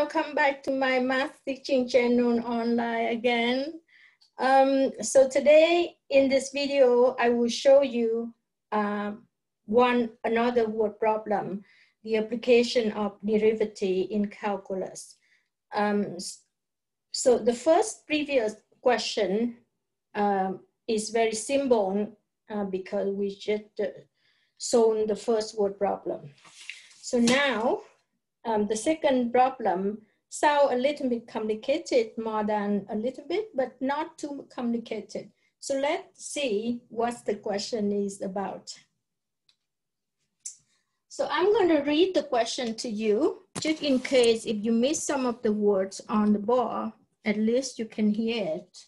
welcome back to my math teaching channel online again. So today in this video, I will show you another word problem, the application of derivative in calculus. So the previous question is very simple because we just solved the first word problem. So now, the second problem sounds a little bit complicated, more than a little bit, but not too complicated. So let's see what the question is about. So I'm going to read the question to you, just in case if you miss some of the words on the board, at least you can hear it.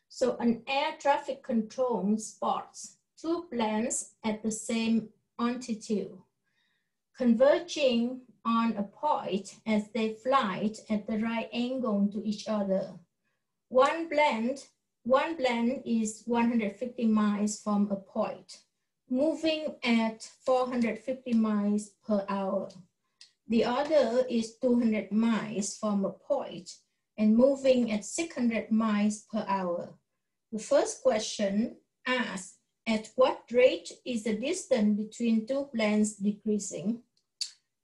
So an air traffic control spots two planes at the same altitude, converging on a point as they fly at the right angle to each other. One plane is 150 miles from a point, moving at 450 miles per hour. The other is 200 miles from a point and moving at 600 miles per hour. The first question asks, at what rate is the distance between two planes decreasing?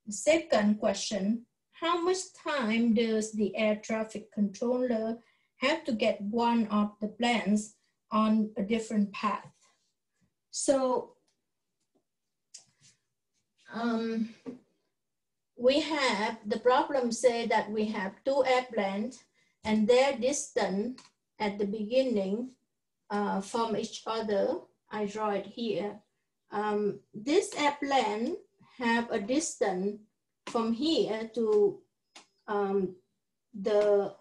The second question, how much time does the air traffic controller have to get one of the planes on a different path? So we have, the problem say that we have two airplanes and their distance at the beginning from each other. I draw it here. This airplane have a distance from here to the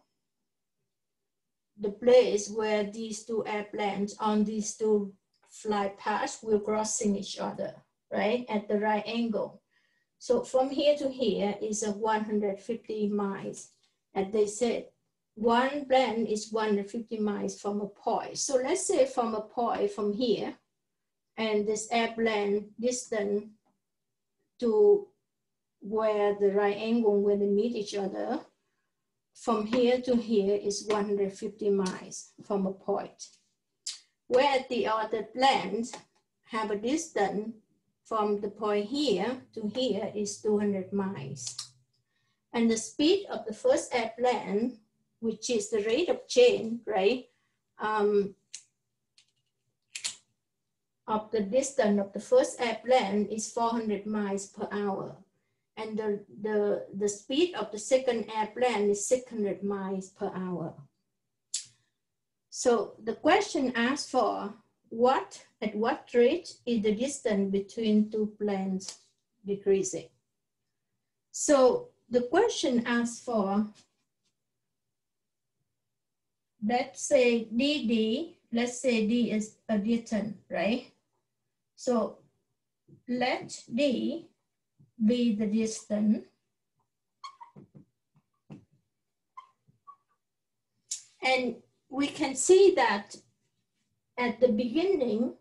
place where these two airplanes on these two flight paths will crossing each other, right, at the right angle. So from here to here is a 150 miles. And they said one plane is 150 miles from a point. So let's say from a point from here, and this airplane distance to where the right angle when they meet each other, from here to here is 150 miles from a point. Where the other planes have a distance from the point here to here is 200 miles. And the speed of the first airplane, which is the rate of change, right? Of the distance of the first airplane is 400 miles per hour. And the speed of the second airplane is 600 miles per hour. So the question asks for at what rate is the distance between two planes decreasing? So the question asks for, let's say dd, let's say d is a distance, right? So let d be the distance. And we can see that at the beginning,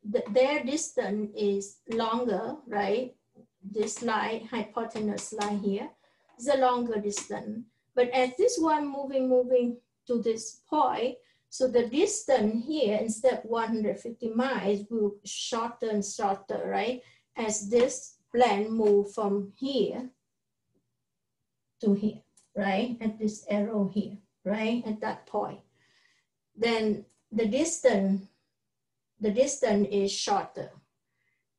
their distance is longer, right? This line, hypotenuse line here, is a longer distance. But as this one moving to this point, so the distance here, instead of 150 miles, will shorter and shorter, right? As this plane move from here to here, right? At this arrow here, right? At that point. Then the distance is shorter.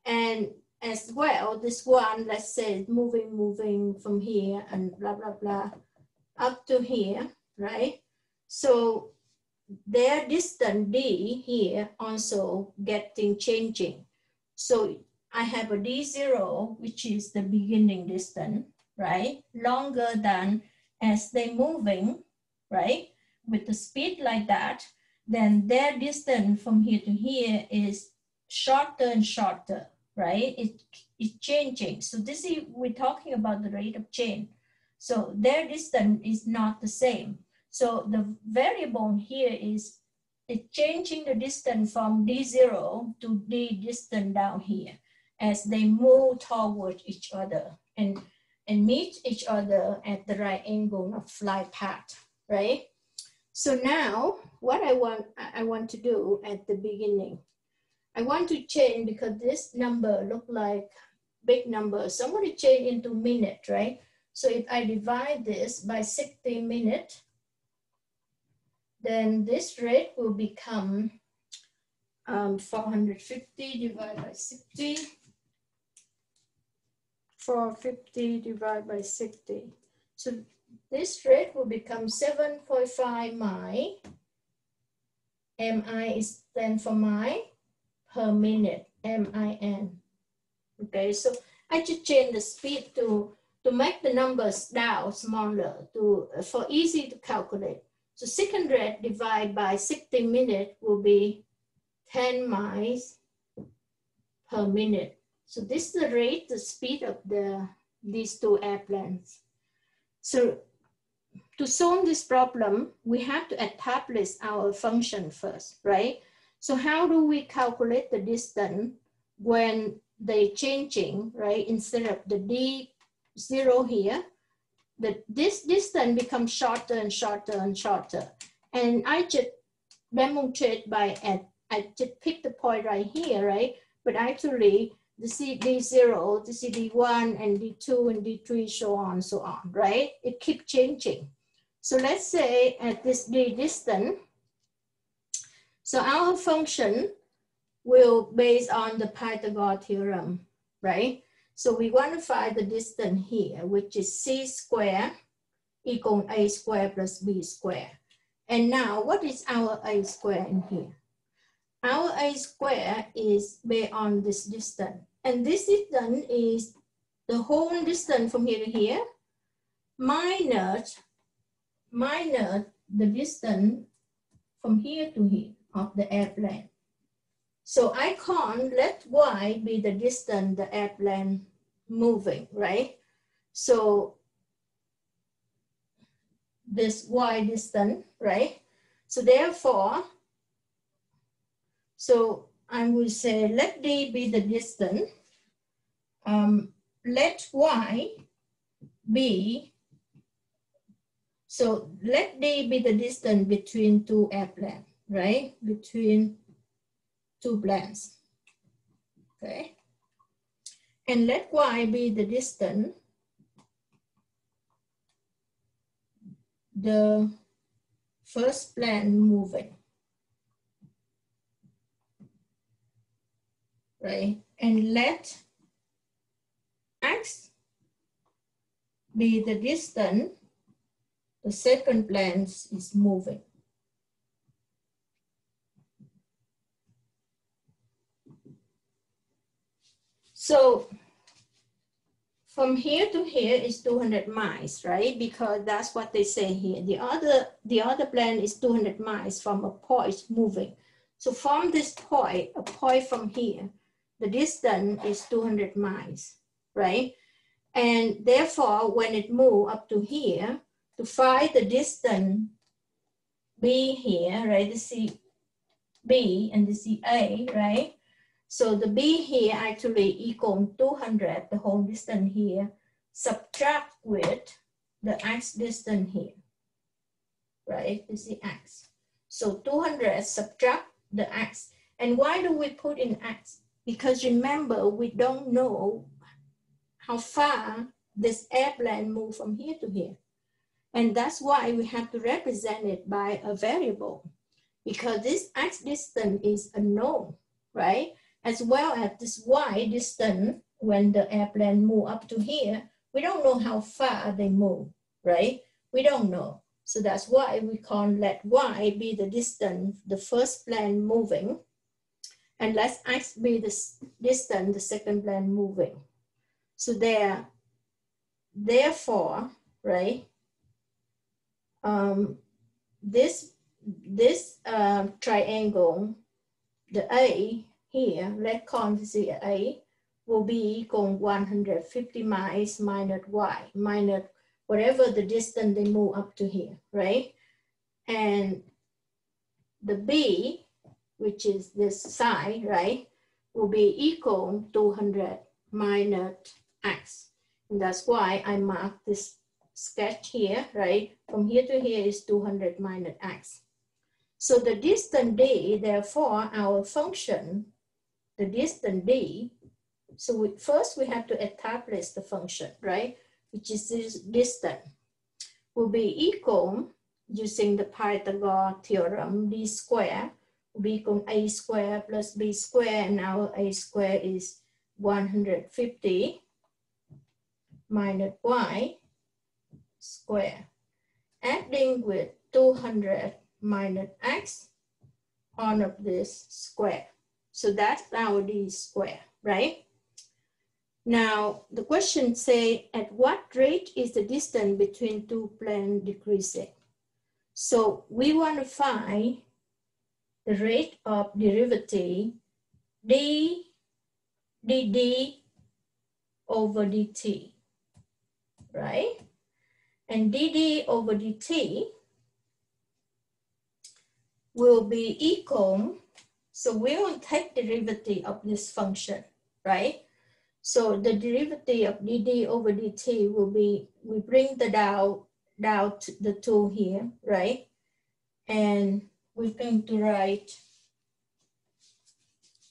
And as well, this one, let's say moving from here and blah, blah, blah, up to here, right? So their distance d here also changing. So I have a d0, which is the beginning distance, right? Longer than as they moving, right? With the speed like that, then their distance from here to here is shorter and shorter, right? It's changing. So this is, we're talking about the rate of change. So their distance is not the same. So the variable here is it's changing the distance from d0 to d distance down here as they move towards each other. And and meet each other at the right angle of flight path, right? So now what I want to do at the beginning, I want to change, because this number look like big number, so I'm going to change into minute, right? So if I divide this by 60 minutes, then this rate will become 450 divided by 60. 450 divided by 60. So this rate will become 7.5 mi. Mi is stand for mi per minute, min. Okay, so I just change the speed to make the numbers down smaller for easy to calculate. So 600 divided by 60 minutes will be 10 miles per minute. So this is the rate, the speed of these two airplanes. So to solve this problem, we have to establish our function first, right? So how do we calculate the distance when they changing, right? Instead of the D0 here, this distance becomes shorter and shorter and shorter. And I just demonstrate by, I just pick the point right here, right? But actually, the D0, the D1, and D2, and D3, so on, right? It keeps changing. So let's say at this D distance, so our function will based on the Pythagorean theorem, right? So we want to find the distance here, which is C squared equal A squared plus B squared. And now what is our A squared in here? Our A squared is based on this distance. And this distance is the whole distance from here to here minus the distance from here to here of the airplane. So I can't let y be the distance the airplane moving, right? So this y distance, right? So therefore, so I will say let d be the distance. Let y be, so let d be the distance between two airplanes, right? Between two planes, okay? And let y be the distance the first plane moving, right? And let x be the distance the second plane is moving. So from here to here is 200 miles, right? Because that's what they say here. The other plane is 200 miles from a point moving. So from this point, a point from here, the distance is 200 miles, right? And therefore, when it moves up to here, to find the distance B here, right? This is B and this is A, right? So the B here actually equal 200, the whole distance here, subtract with the x distance here, right? This is x. So 200 subtract the x. And why do we put in x? Because remember, we don't know how far this airplane moved from here to here. And that's why we have to represent it by a variable, because this x distance is unknown, right? As well as this y distance, when the airplane move up to here, we don't know how far they move, right? We don't know. So that's why we can't let y be the distance, the first plane moving, and let x be the distance, the second plane moving. So therefore, right, this triangle, the A here, let's call this A, will be equal 150 miles minus y, minus whatever the distance they move up to here, right? And the B, which is this side, right, will be equal 200 minus x. And that's why I mark this sketch here, right? From here to here is 200 minus x. So the distance d, therefore, our function, the distance d, so first we have to establish the function, right? Which is this distance, will be equal, using the Pythagorean theorem, d square will be equal to a square plus b square, and our a square is 150 minus y square, adding with 200 minus x on of this square. So that's our d square, right? Now, the question say, at what rate is the distance between two planes decreasing? So we want to find the rate of derivative dd over dt, right? And dd over dt will be equal, so we will take derivative of this function, right? So the derivative of dd over dt will be, we bring the down to the 2 here, right? And we're going to write,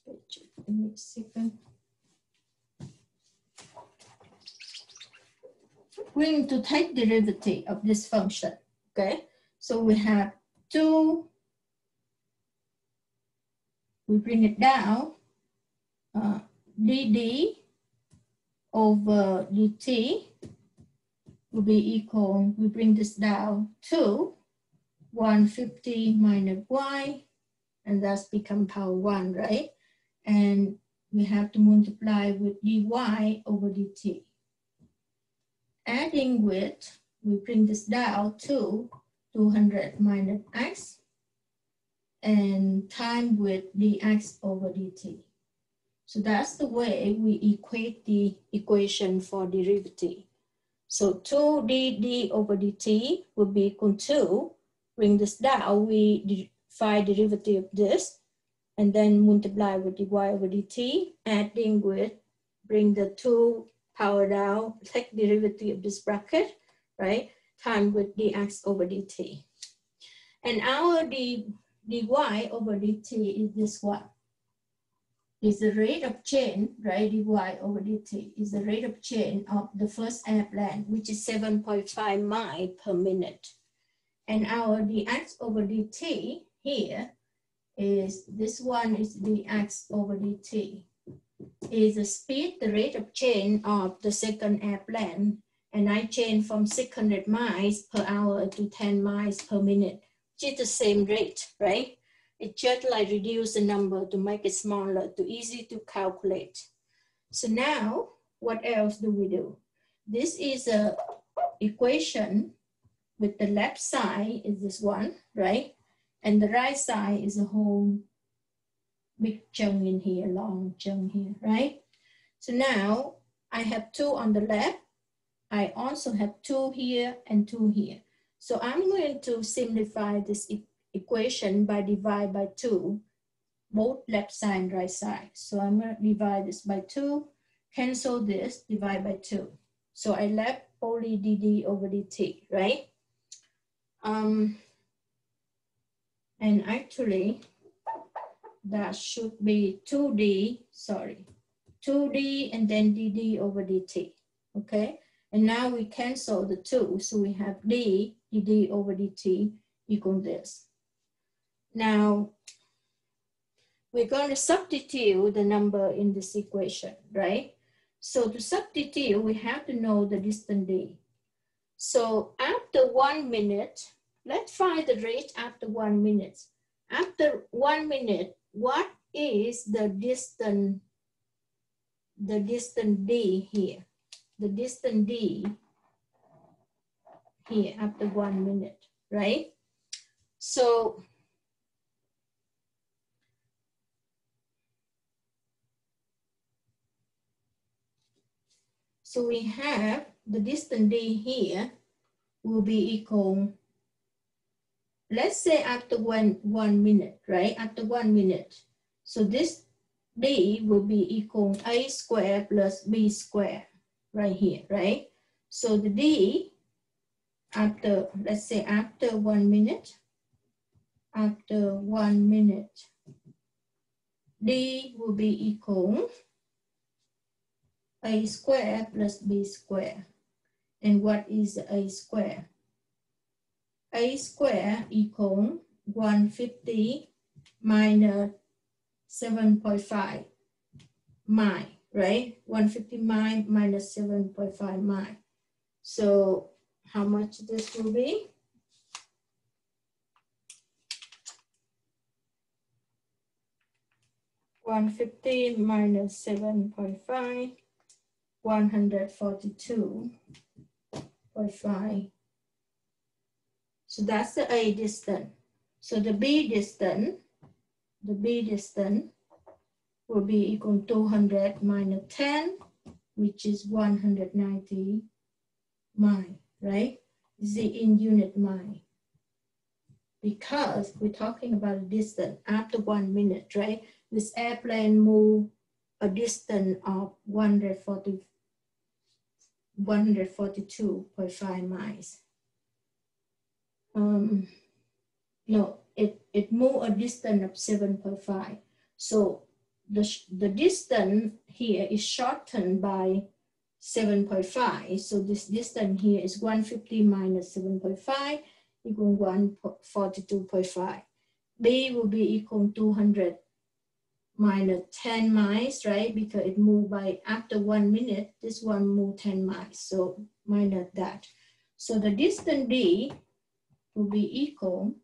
give me a second. We're going to take derivative of this function, okay? So we have 2, we bring it down, dd over dt will be equal, we bring this down to 150 minus y, and that's become power 1, right? And we have to multiply with dy over dt. Adding with, we bring this down to 200 minus x, and time with dx over dt. So that's the way we equate the equation for derivative. So 2 dd over dt will be equal to, bring this down, we find derivative of this, and then multiply with dy over dt, adding with, bring the 2 power down, take derivative of this bracket, right? Time with dx over dt. And our dy over dt is this one. Is the rate of change, right? Dy over dt is the rate of change of the first airplane, which is 7.5 miles per minute. And our dx over dt here is, this one is dx over dt. Is the speed, the rate of change of the second airplane. And I change from 600 miles per hour to 10 miles per minute, which is the same rate, right? It just like reduce the number to make it smaller, to easy to calculate. So now, what else do we do? This is a equation with the left side is this one, right? And the right side is a whole big chunk in here, long chunk here, right? So now I have 2 on the left. I also have 2 here and 2 here. So I'm going to simplify this equation by divide by 2, both left side and right side. So I'm going to divide this by 2, cancel this, divide by 2. So I left only dd over dt, right? And actually, that should be 2d and then dd over dt, okay? And now we cancel the 2, so we have dd over dt equal this. Now, we're going to substitute the number in this equation, right? So to substitute, we have to know the distance d. So after 1 minute, let's find the rate after 1 minute. After 1 minute, what is the distance d here? The distance d here after 1 minute, right? So we have the distance d here will be equal, let's say after one minute, right? After 1 minute. So this d will be equal a square plus b square, right here, right? So the D, after, let's say after 1 minute, after 1 minute, D will be equal A square plus B square. And what is A square? A square equal 150 minus 7.5 mi, right? 150 mi minus 7.5 mi. So how much this will be? $150 minus 7.5, 142.5. So that's the A distance. So the B distance will be equal to 200 minus 10, which is 190 mi, right? Is it in unit mi? Because we're talking about a distance after 1 minute, right? This airplane moved a distance of 142.5 miles. No, it moved a distance of 7.5. So the distance here is shortened by 7.5. So this distance here is 150 minus 7.5 equal 142.5. B will be equal to 200 minus 10 miles, right? Because it moved by, after 1 minute, this one moved 10 miles. So minus that. So the distance D will be equal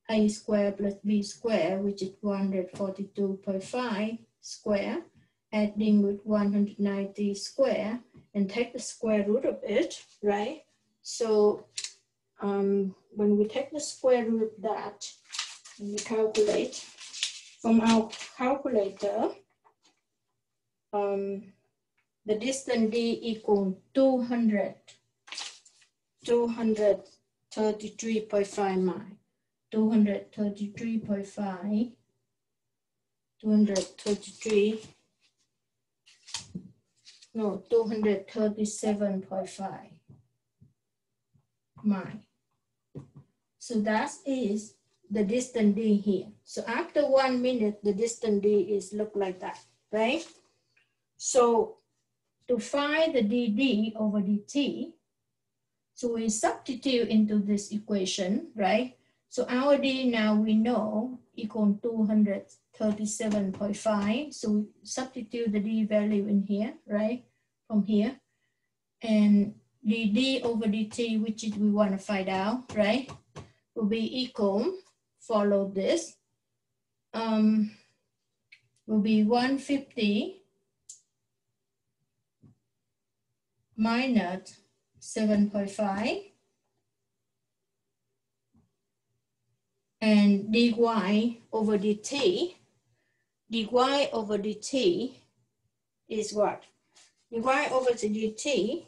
A square plus B square, which is 142.5 square, adding with 190 square, and take the square root of it, right? So when we take the square root of that, and we calculate from our calculator, the distance D equal 233.5 miles. 233.5, 237.5 miles. So that is the distance D here. So after 1 minute, the distance D is look like that, right? So to find the dd over dt, so we substitute into this equation, right? So our D now we know equal 237.5. So we substitute the D value in here, right? From here. And dd over dt, which is we want to find out, right? Will be equal, follow this, will be 150 minus 7.5 and dy over dt. dy over dt is what? dy over dt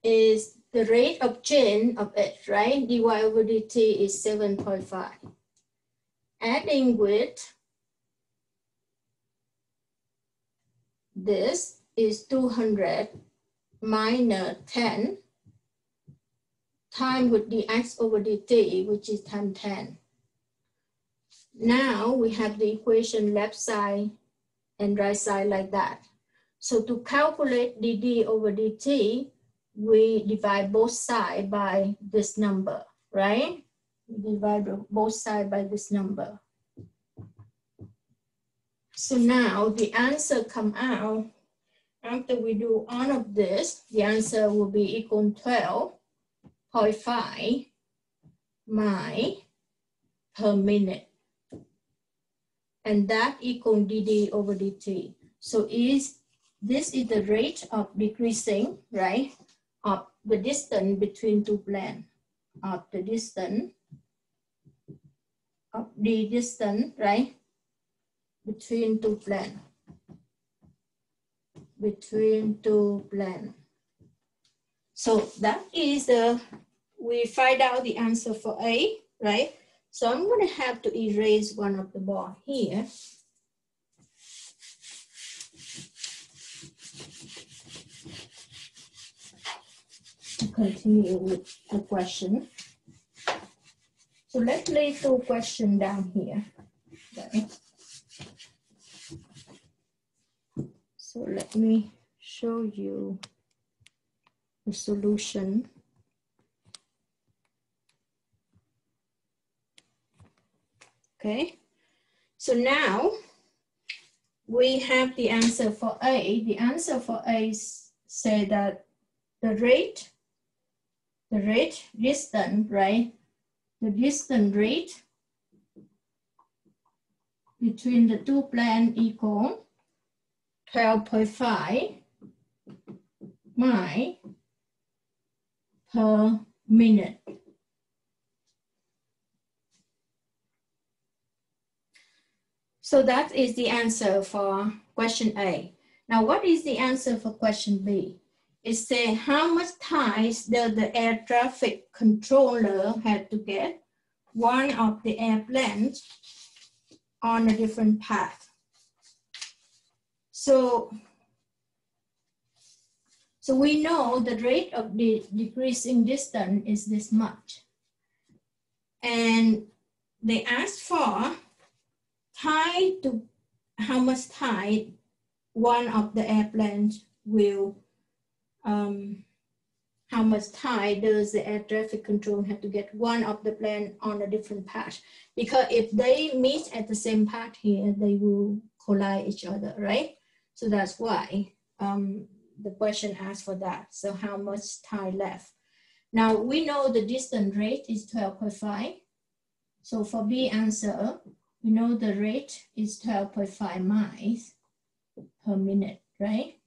is the rate of change of it, right? dy over dt is 7.5. Adding with this is 200 minus 10 times with dx over dt, which is times 10. Now we have the equation left side and right side like that. So to calculate dd over dt, we divide both sides by this number, right? We divide both sides by this number. So now the answer come out, after we do all of this, the answer will be equal to 12.5 miles per minute. And that equals dd over dt. So this is the rate of decreasing, right, of the distance between two planes, of the distance, of the distance, right, between two planes. Between two planes. So that is we find out the answer for A, right? So I'm going to have to erase one of the bar here. continue with the question. So let's lay two questions down here. Okay. So let me show you the solution. Okay, so now we have the answer for A. The answer for A say that the rate distance, right? The distance rate between the two planes equal 12.5 miles per minute. So that is the answer for question A. Now, what is the answer for question B? It says how much time does the air traffic controller have to get one of the airplanes on a different path. So we know the rate of the decreasing distance is this much. And they asked for time to how much time one of the airplanes will, how much time does the air traffic control have to get one of the plane on a different path? Because if they meet at the same path here, they will collide each other, right? So that's why the question asks for that. So how much time left? Now we know the distance rate is 12.5. So for B answer, we know the rate is 12.5 miles per minute, right?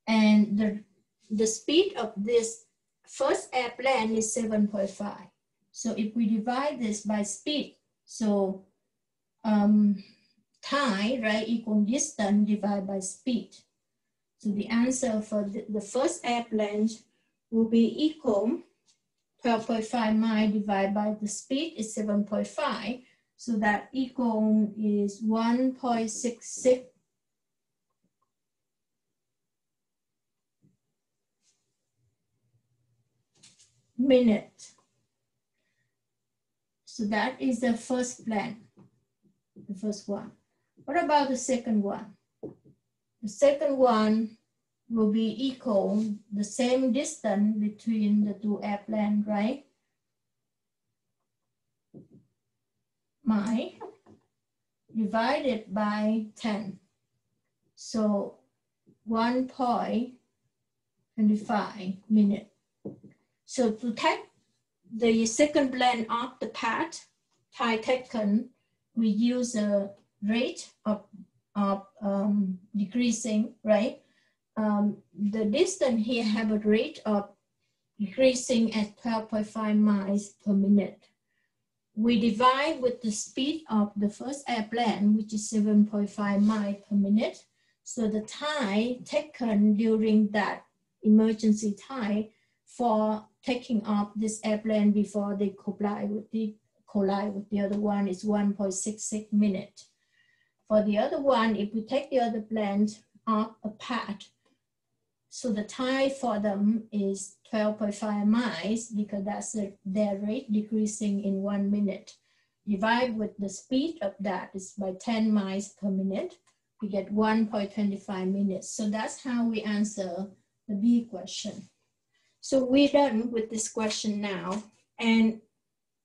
And the speed of this first airplane is 7.5. So if we divide this by speed, so time, right, equal distance divided by speed. So the answer for the first airplane will be equal 12.5 miles divided by the speed is 7.5. So that equal is 1.66 minute. So that is the first plan, the first one. What about the second one? The second one will be equal the same distance between the two airplanes, right? Mile divided by 10. So 1.25 minutes. So to take the second plane off the path, time taken, we use a rate of decreasing, right? The distance here have a rate of decreasing at 12.5 miles per minute. We divide with the speed of the first airplane, which is 7.5 miles per minute. So the time taken during that emergency time for taking off this airplane before they collide with the other one is 1.66 minutes. For the other one, if we take the other planes off a path, so the time for them is 12.5 miles because that's their rate decreasing in 1 minute. Divide with the speed of that is by 10 miles per minute. We get 1.25 minutes. So that's how we answer the B question. So we're done with this question now. And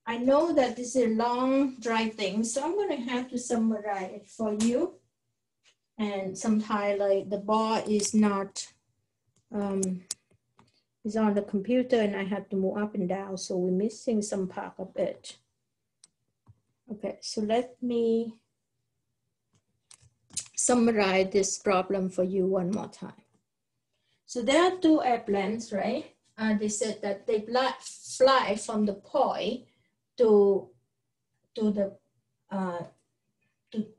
I know that this is a long, dry thing, so I'm going to have to summarize it for you. And sometimes like the bar is not, is on the computer and I have to move up and down, so we're missing some part of it. Okay, so let me summarize this problem for you one more time. So there are two airplanes, right? They said that they fly from the point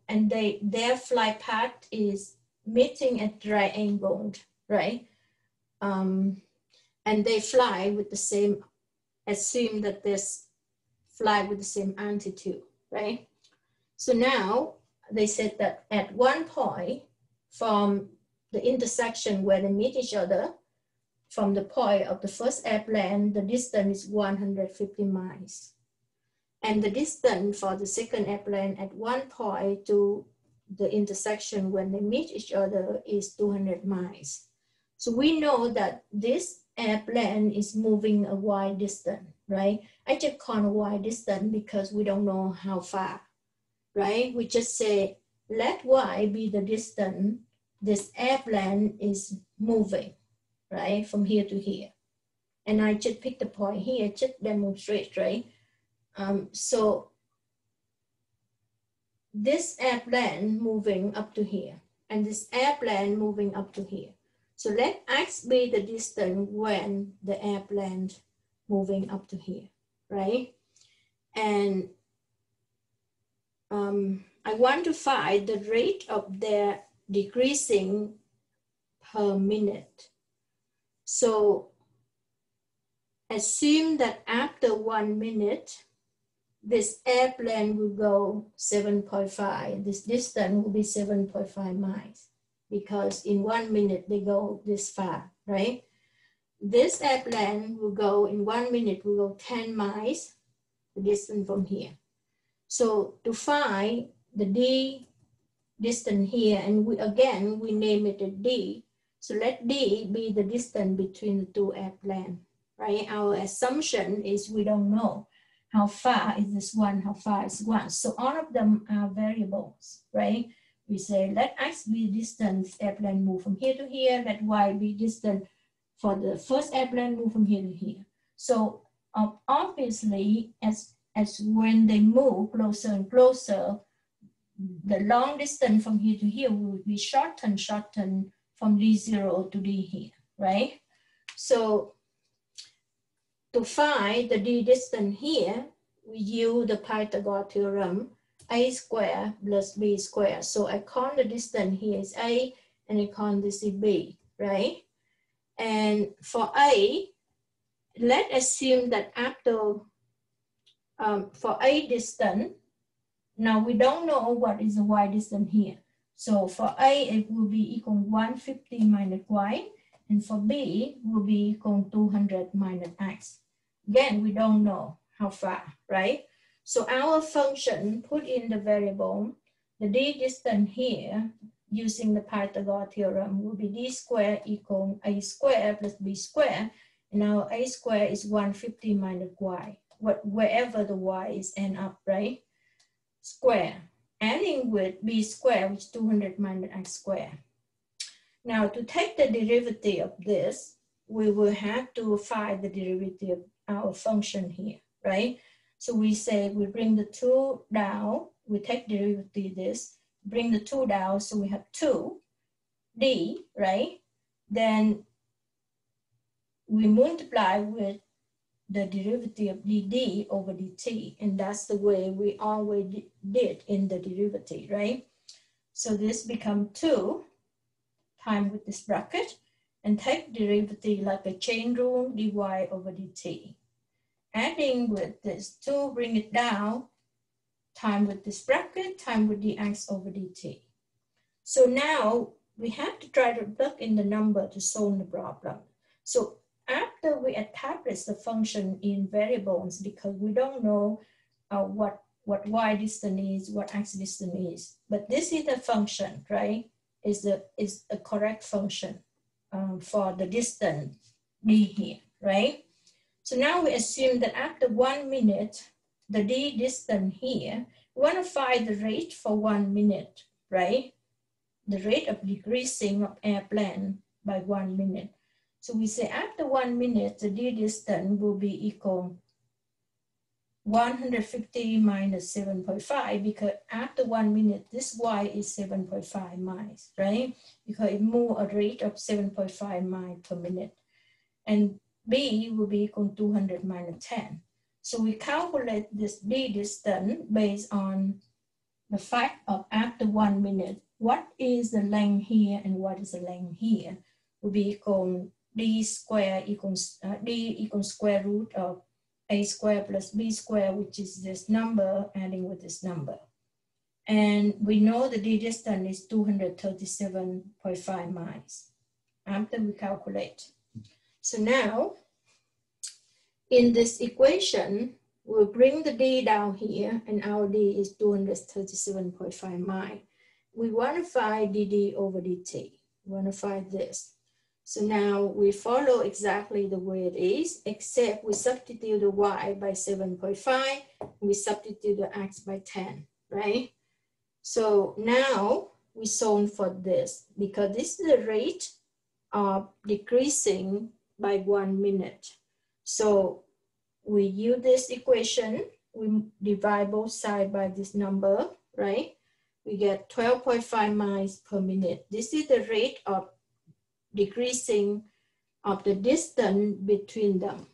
and their flight path is meeting at right angle, right? And they fly with the same, assume that this fly with the same altitude, right? So now they said that at one point from the intersection where they meet each other, from the point of the first airplane, the distance is 150 miles. And the distance for the second airplane at one point to the intersection when they meet each other is 200 miles. So we know that this airplane is moving a wide distance, right? I just call a wide distance because we don't know how far, right? We just say, let y be the distance this airplane is moving, right? From here to here. And I just pick the point here, just demonstrate, right? So this airplane moving up to here, and this airplane moving up to here. So let x be the distance when the airplane moving up to here, right? And I want to find the rate of their decreasing per minute. So assume that after 1 minute, this airplane will go 7.5. This distance will be 7.5 miles because in 1 minute they go this far, right? This airplane will go in 1 minute, will go 10 miles, the distance from here. So to find the d distance here, and we name it a d. So let d be the distance between the two airplanes, right? Our assumption is we don't know how far is this one, how far is one. So all of them are variables, right? We say let x be distance airplane move from here to here, let y be distance for the first airplane move from here to here. So obviously, as when they move closer and closer, the long distance from here to here will be shortened from d0 to d here, right? So to find the d distance here, we use the Pythagorean theorem, a squared plus b squared. So I call the distance here is a, and I call this is b, right? And for a, let's assume that after, for a distance, now we don't know what is the y distance here. So for a, it will be equal 150 minus y, and for b will be equal 200 minus x. Again, we don't know how far, right? So our function put in the variable, the d distance here, using the Pythagorean theorem, will be d squared equal a squared plus b squared. And now a squared is 150 minus y, wherever the y is end up, right? Square, adding with b squared, which is 200 minus x squared. Now to take the derivative of this, we will have to find the derivative of our function here, right? So we say we bring the 2 down, we take derivative this, bring the 2 down, so we have 2d, right? Then we multiply with the derivative of dd over dt, and that's the way we always did in the derivative, right? So this becomes 2 times with this bracket, and take derivative like a chain rule, dy over dt. Adding with this 2, bring it down, time with this bracket, time with dx over dt. So now we have to try to plug in the number to solve the problem. So after we establish the function in variables, because we don't know what y distance is, what x distance is, but this is the function, right? Is a correct function for the distance d here, right? So now we assume that after 1 minute, the d distance here, we want to find the rate for 1 minute, right? The rate of decreasing of airplane by 1 minute. So we say after 1 minute, the d distance will be equal 150 minus 7.5, because after 1 minute, this y is 7.5 miles, right? Because it moves a rate of 7.5 miles per minute. And b will be equal to 200 minus 10. So we calculate this d distance based on the fact of after 1 minute, what is the length here and what is the length here, will be equal d squared equals d equals square root of a squared plus b squared, which is this number adding with this number. And we know the d distance is 237.5 miles after we calculate. So now, in this equation, we'll bring the D down here, and our D is 237.5 miles. We want to find dd over dt. We want to find this. So now we follow exactly the way it is, except we substitute the y by 7.5, we substitute the x by 10, right? So now we solve for this, because this is the rate of decreasing by 1 minute. So we use this equation, we divide both sides by this number, right? We get 12.5 miles per minute. This is the rate of decreasing of the distance between them.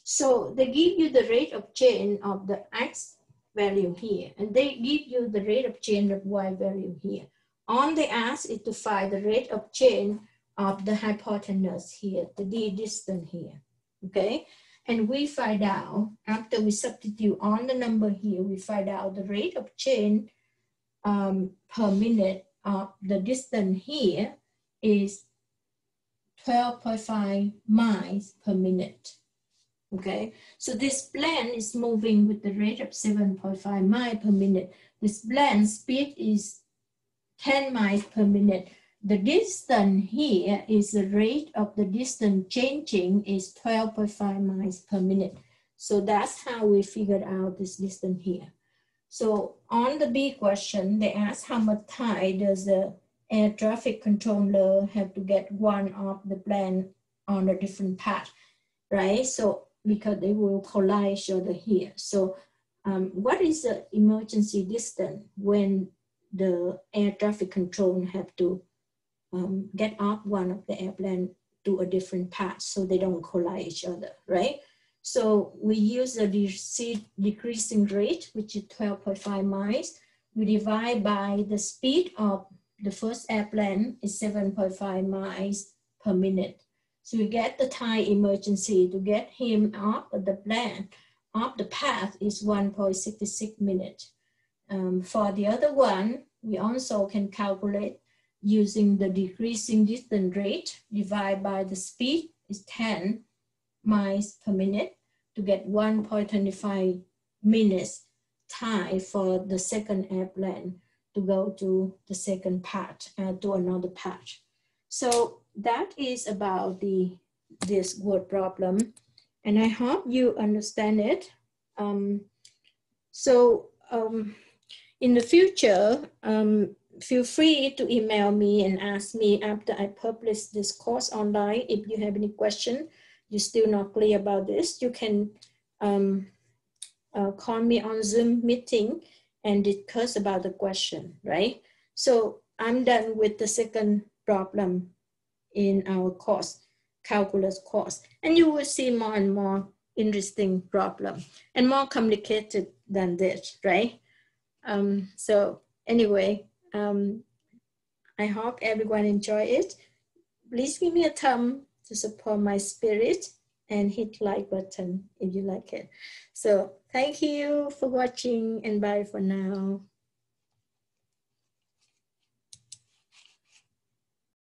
So they give you the rate of change of the x value here, and they give you the rate of change of y value here. All they ask is to find the rate of change of the hypotenuse here, the d distance here, okay? And we find out, after we substitute on the number here, we find out the rate of change per minute of the distance here is 12.5 miles per minute, okay? So this plane is moving with the rate of 7.5 miles per minute. This plane speed is 10 miles per minute. The distance here is the rate of the distance changing is 12.5 miles per minute. So that's how we figured out this distance here. So on the B question, they ask how much time does the air traffic controller have to get one of the plane on a different path, right? So because they will collide each other here. So what is the emergency distance when the air traffic control have to get off one of the airplane to a different path so they don't collide each other, right? So we use the decreasing rate, which is 12.5 miles. We divide by the speed of the first airplane is 7.5 miles per minute. So we get the time emergency to get him off of the plane, off the path is 1.66 minutes. For the other one, we also can calculate using the decreasing distance rate divided by the speed is 10 miles per minute to get 1.25 minutes time for the second airplane to go to the second part, to another part. So that is about this word problem, and I hope you understand it. In the future, feel free to email me and ask me after I publish this course online. If you have any question, you're still not clear about this, you can call me on Zoom meeting and discuss about the question, right? So I'm done with the second problem in our course, calculus course. And you will see more and more interesting problem and more complicated than this, right? So anyway, I hope everyone enjoy it. Please give me a thumb to support my spirit and hit like button if you like it. So thank you for watching and bye for now.